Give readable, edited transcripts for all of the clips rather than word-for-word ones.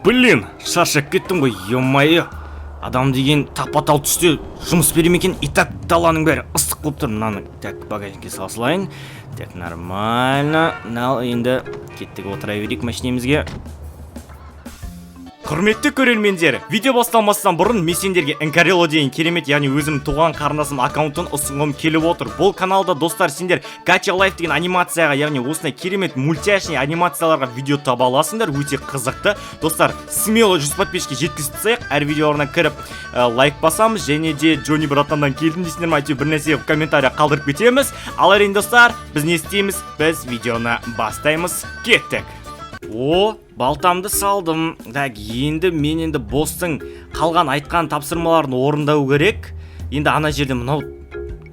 Блин, шаршап кеттім ғой, ё-моё. Адам деген тапа-тал түсте жұмыс бере ме екен? И так даланың бәрі ыстық болып тұр. Мынаны так багажникке сала салайын. Так, нормально. Енді кеттік, отыра берейік машинемізге. Құрметті көрермендер, видео басталмастан бұрын мен сендерге Энкарелло деген керемет, яғни өзім туған қарындасым аккаунтын ұсынғым келіп отыр. Бұл каналда достар сендер Gacha Life деген анимацияға, яғни осындай керемет мультяшный анимацияларға видео таба аласыңдар, өте қызықты. Достар, смело 100 подписчикке жеткізіп тастайық, әр видеоларына кіріп лайк басамыз, және де Джонни братандан келдім дейсіңдер ме, әйтеуір бір нәрсе комментария қалдырып кетеміз. Ал әрине достар, біз не істейміз? Біз видеоны бастаймыз, кеттік. Балтамды салдым. Так, енді мен бостың қалған айтқан тапсырмаларын орындау керек. Енді ана жерде мынау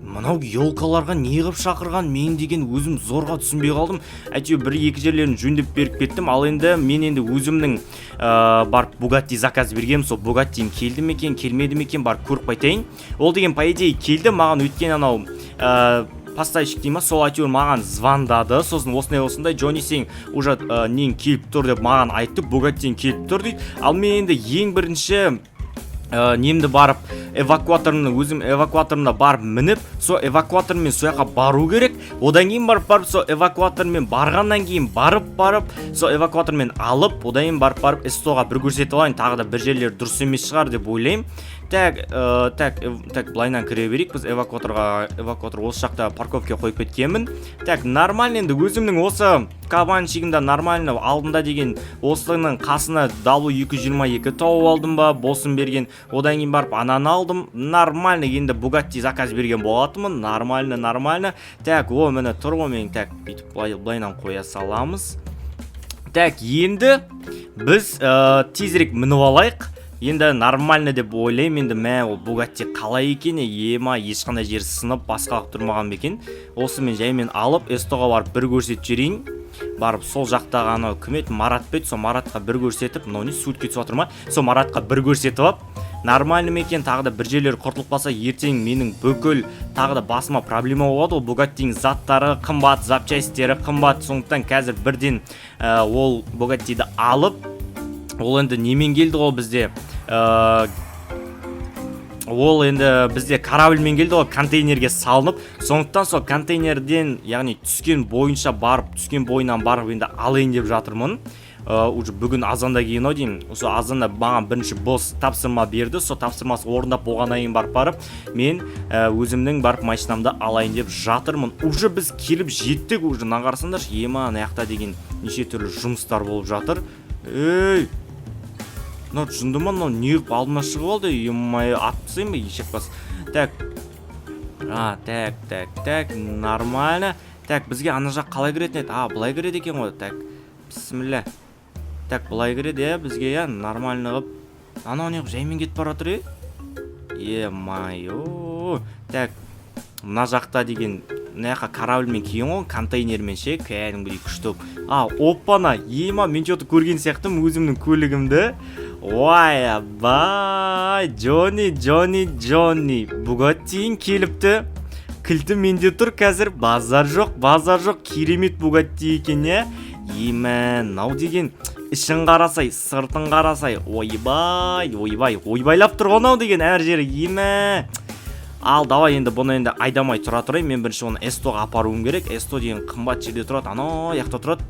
елкаларға не қып шақырған, мен деген өзім зорға түсінбей қалдым. Әйтеуір бір-екі жерлерін жөндеп беріп кеттім. Ал енді мен өзімнің барып Bugatti заказ бергем. Сол Bugatti келді ме екен, келмеді ме екен, барып көріп қайтайын. Ол деген по идее келді, маған өткен анау поставщик дейма, сол әйтеуір маған звондады. Сосын осындай Джонни сен уже нең келіп тұр деп маған айтты, Bugatti келіп тұр дейді. Ал мен енді ең бірінші немді барып өзім эвакуаторына барып мініп, со эвакуатормен сояққа бару керек. Одан кейін барып, со эвакуатормен барғаннан кейін барып, со эвакуатормен алып, одан кейін барып эстоға бір көрсетіп алайын, тағы да бір жерлер дұрыс емес шығар деп ойлаймын. Так, былайнан кіре берейік. Біз эвакуатор осы жақта парковке қойып кеткенмін. Так, нормально, енді өзімнің осы кабанчигімда нормально алдында деген осының қасына W222 тауып алдым ба, босын берген. Одан кейін барып ананы алдым. Нормально, енді Bugatti заказ берген болатымын. Нормально. Так, мені тұр ғой, мен так бүйтіп былайнан қоя саламыз. Так, енді біз тезірек мініп алайық. Енді нормально деп ойлаймын. Енді ол Bugatti қалай екен, ема ешқандай жер сынып басқалық тұрмаған бекен. Осы мен жаймен алып эстоға барып бір көрсетіп жерейін. Барып сол жақтағы анау кім еді, Марат бет, сол Маратқа бір көрсетіп, мынау не суретке түсіп жатыр ма? Сол Маратқа бір көрсетіп алып, нормально ме екен, тағы да бір жерлер құртылып қалса, ертең менің бүкіл тағы да басыма проблема болады. Ол Bugatti-ның заттары қымбат, запчастері қымбат, сондықтан қазір бірден ол Bugatti-ді алып, ол енді немен келді ғой бізде? Ол енді бізде корабльмен келді ғой, контейнерге салынып, сондықтан сол контейнерден, яғни түскен бойынан барып енді алайын деп жатырмын. Уже бүгін азанда кейін деймін. Осы азанда маған бірінші босс тапсырма берді. Сол тапсырмасы орындап болғаннан кейін барып, мен өзімнің барып машинамды алайын деп жатырмын. Уже біз келіп жеттік, уже нағарсаңдар, ема аяқта деген неше түрлі жұмыстар болып жатыр. Мынау жынды ма, мынау неғып алдына шығып алды, ема атпысайын ба, ешек бас. Так, нормально. Так, бізге ана жақ қалай кіретін еді? Бұлай кіреді екен ғой. Так, бісміллә. Так, бұлай кіреді, бізге, нормально ғып. Анау неғып жаймен кетіп баратыр, Ема-йо. Так, мына жақта деген наяққа корабльмен кейін ғой, контейнермен ше, кәдімгідей күшті. Оппана, ема, мен что-то көрген сияқтым өзімнің көлігімді. Бай, Джонни. Bugatti-ң келіпті. Кілті менде тұр қазір. Базар жоқ. Керемет Bugatti екен, Ема, нау деген ішін қарасай, сыртын қарасай. Ойбайлап тұр ғонау деген әр жері. Ема. Ал, давай енді бұны енді айдамай тұрайын. Мен бірінші оны эстоға апаруым керек. Эсто деген қымбат жерде тұрады. Анау яқта тұрады.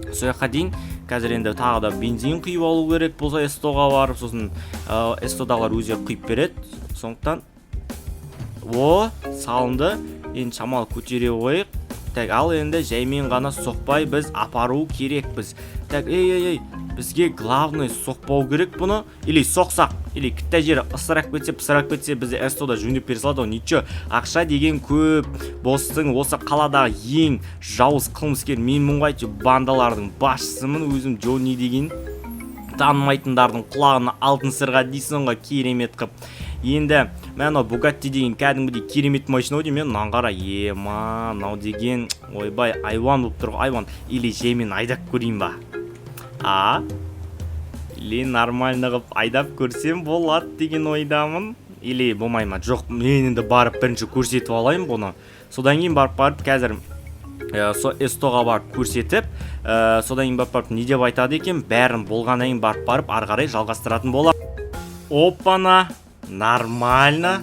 Сояққа дейін қазір енді тағы да бензин құйып алу керек болса эстоға барып, сосын эстодағылар өздері құйып береді. Сондықтан салынды. Енді шамалы көтере қойық. Так, ал енді жаймен ғана соқпай біз апару керекпіз. Так, бізге главный соқпау керек бұны. Или соқсақ, или кітті жері ысырап кетсе, бізде эстода жөндеп бере салады. Ничо, ақша деген көп. Бостың осы қаладағы ең жауыз қылмыскер мен мұңғайтшы бандалардың басшысымын. Өзім Джонни деген танымайтындардың құлағына алтын сырға дейсің ғой, керемет қып. Енді мен Bugatti деген кәдімгідей керемет машина деймін. Мен нан қара, ема, нау деген ойбай айван болып тұр ғой, айван. Или жаймен айдап көрейін ба? Или нормально қып айдап көрсем болады деген ойдамын. Или болмай ма? Жоқ, мен енді барып бірінші көрсетіп алайын бұны. Содан кейін барып қазір со эстоға барып көрсетіп, содан кейін барып не деп айтады екен, бәрін болғаннан кейін барып ары қарай жалғастыратын болады. Опана, нормально.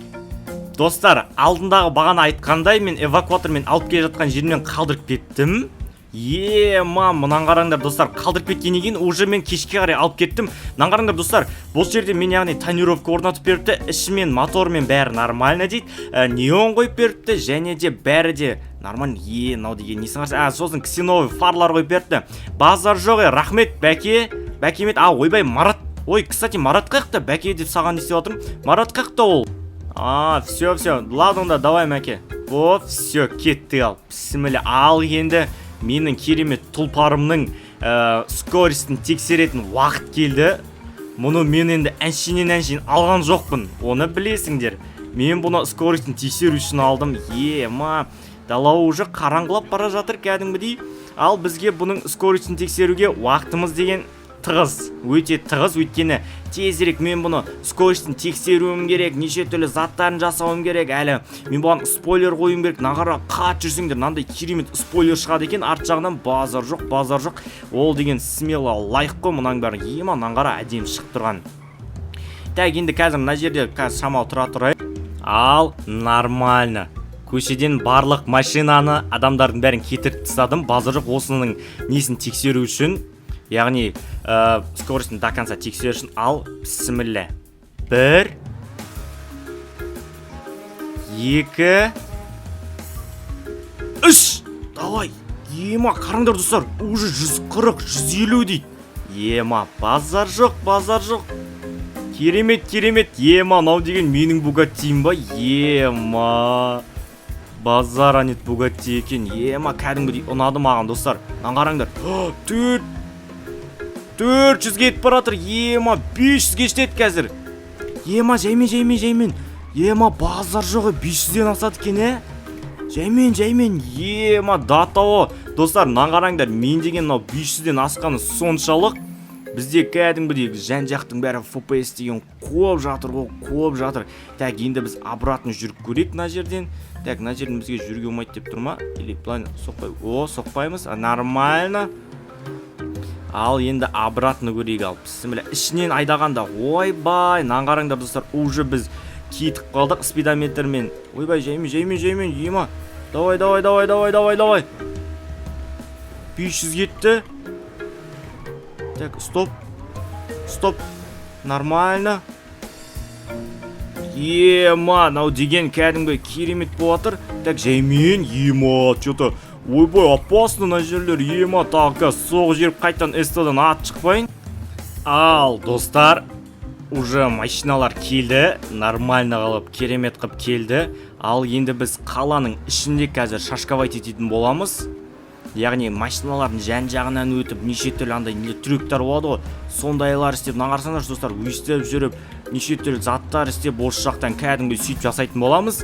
Достар, алдындағы бағана айтқандай, мен эвакуатормен алып келе жатқан жерімнен қалдырып кеттім. Мынан қараңдар достар, қалдырып кеткеннен кейін уже мен кешке қарай алып кеттім. Мынан қараңдар достар, бұл жерде мен яғни тонировка орнатып беріпті, ішімен мотормен бәрі нормально дейді, неон қойып беріпті, және де бәрі де нормально. Мынау деген несін қарсы, сосын ксеновый фарлар қойып беріпті. Базар жоқ, рахмет бәке. Бәкемет, ойбай Марат. Ой, кстати, Марат қақта, бәке деп саған естіп отырмын. Марат қақта ол. Все, ладно, давай мәке. Все, кетті ал. Бісмілі, ал енді менің керемет тұлпарымның скоростін тексеретін уақыт келді. Мұны мен енді әншейін алған жоқпын. Оны білесіңдер. Мен бұны скоростін тексеру үшін алдым. Дала уже қараңғылап бара жатыр кәдімгідей. Ал бізге бұның скоростін тексеруге уақытымыз деген тығыз, өте тығыз, өйткені тезірек мен бұны скоростін тексеруім керек, неше түрлі заттарын жасауым керек, әлі мен бұған спойлер қойым керек. Нағара қат жүрсеңдер, мынандай керемет спойлер шығады екен, арт жағынан базар жоқ. Ол деген смело лайық қой, мұның бәрі нағара әдемі шығып тұрған. Так, енді қазір мына жерде шамал тұра тұрайын. Ал, нормально. Көшеден барлық машинаны, адамдардың бәрін кетіріп тастадым. Базар жоқ, осының несін тексеру үшін. Яғни скоростын до конца тексерушін. Ал, бісміллә. 1 2 3. Давай. Қараңдар достар, уже 140-150 дейді. Базар жоқ. Керемет. Нау деген менің Бугаттиім ба? Базар анет Бугатти екен. Кәдімгідей ұнады маған достар. Қараңдар. 400 кетіп баратыр. 500-ге жетеді қазір. Жаймен. Базар жоғы 500-ден асады екен, Жаймен. Датао. Достар, қараңдар, мен деген 500-ден асқаны соншалық. Бізде кәдімгідей жан-жақтың бәрі FPS деген көп жатыр. Так, енді біз обратно жүріп көрейік мына жерден. Так, мына жерден бізге жүруге болмайды деп тұр ма? Или план соқпаймыз. Нормально. Ал енді обратно көрейік ал. Бісміллә, ішінен айдағанда. Ойбай, қараңдар достар, уже біз кетіп қалдық спидометрмен. Ойбай, жаймен. Давай. 500 кетті. Так, стоп. Нормально. Нау деген кәдімгі керемет болатыр. Так, жаймен, что-то ойбай, опасно на жерлер. Так, соғы жеріп қайтан эстодан ат шықпайын. Ал, достар, уже машиналар келді. Нормально қалып, керемет қып келді. Ал, енді біз қаланың ішінде қазір шашкавайт ететін боламыз. Яғни машиналардың жан-жағынан өтіп, неше түрлі андай трюктар болады ғой. Сондайлар істеп, қарасаңдар достар, өстіп жүріп, неше түрлі заттар істеп, осы жақтан кәдімгі сөйтіп жасайтын боламыз.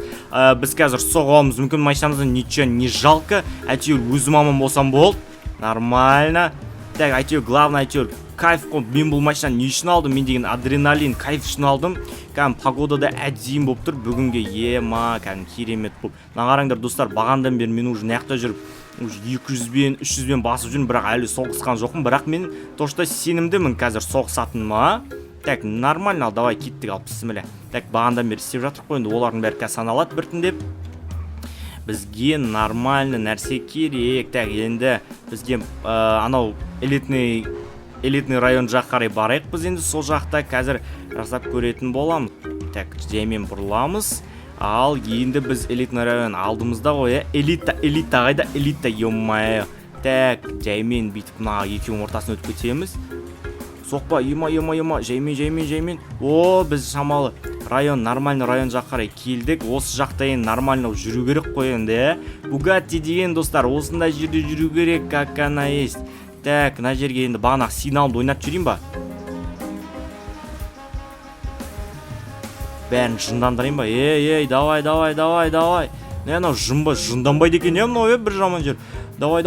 Біз қазір соғамыз, мүмкін машинамыздан ничего не жалко. Әйтеуір өзім аман болсам болды. Нормально. Так, әйтеуір главное, кайф қой. Мен бұл машинаны не үшін алдым? Мен деген адреналин кайф үшін алдым. Погода да әдейім болып тұр. Бүгінге керемет болып. Қараңдар достар, бағандан бері мен уже нақта жүріп 200-бен, 300-бен басып жүрмін, бірақ әлі соғысқан жоқпын. Бірақ мен точно сенімдімін қазір соғысатыныма. Так, нормально, давай кеттік ал, бісміллә. Так, бағандан бері істеп жатыр қой, енді олардың бәрі саналады біртіндеп. Бізге нормально нәрсе керек. Так, енді бізге анау элитный район жақ қарай барайық. Біз енді сол жақта қазір жасап көретін боламыз. Так, жаймен бұрыламыз. Ал, енді біз элитный район алдымызда ғой, элита қайда, элита, ё-моё. Так, жаймен бүйтіп екеуінің ортасын өтіп кетеміз. Соқпа, жаймен. Біз шамалы район, нормально район жақ қарай келдік. Осы жақта енді нормально жүру керек қой енді. Бугатти деген достар, осындай жерде жүру керек, как она есть. Так, мына жерге енді бағанақ сигналды ойнап жүрейін ба? Бәрін жындандырайын ба? Давай. Не, анау жынданбайды екен, мынау бір жаман жер. Давай.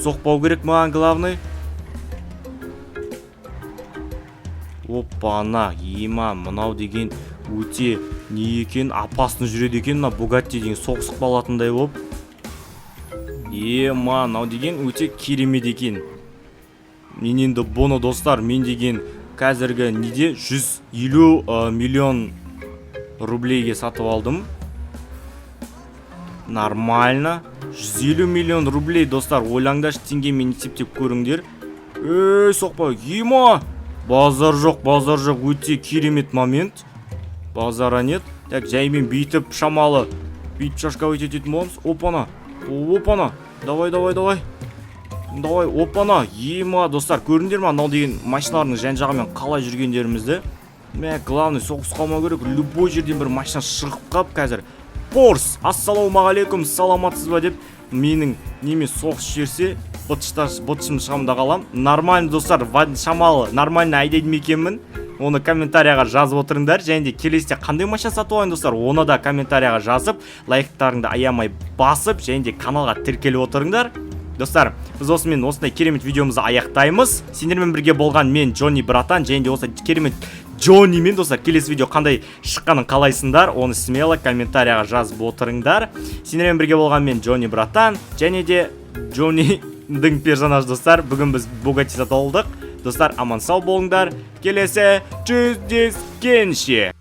Соқпау керек маған, главный. Опана, мынау деген өте не екен, опасно жүреді екен мына Bugatti деген, соғысып қалатындай болып. Мынау деген өте керемет екен. Мен енді бұны достар, мен деген қазіргі неде 150 миллион рублейге сатып алдым. Нормально. 150 миллион рублей достар, ойлаңдаршы, теңгемен есептеп көріңдер. Соқпа, базар жоқ, өте керемет момент. Базара нет. Так, жаймен бүйтіп шамалы бүйтіп шашқа өтетін боламыз. Опана. Давай. Опана. Достар, көріңдер ма, мынау деген машиналардың жан-жағымен қалай жүргендерімізді. Главный соғыс қалмау керек. Любой жерден бір машина шығып қап қазір. Порс, ассалаумағалейкум, саламатсыз ба деп менің неме соғыс жерсе бытшым шығамда қалам. Нормально достар, шамалы нормально айдайды ма екенмін, оны комментарияға жазып отырыңдар. Және де келесіде қандай машина сатып алайын достар, оны да комментарияға жазып, лайктарыңды аямай басып, және де каналға тіркеліп отырыңдар. Достар, біз осымен осындай керемет видеомызды аяқтаймыз. Сендермен бірге болған мен Джонни братан, және де осы керемет Джонни мен достар, келесі видео қандай шыққанын қалайсыңдар, оны смело комментарияға жазып отырыңдар. Сендермен бірге болған мен Джонни братан, және де Джоннидің персонаж достар. Бүгін біз Bugatti сатып алдық. Достар, аман сау болыңдар. Келесі жүздескенше.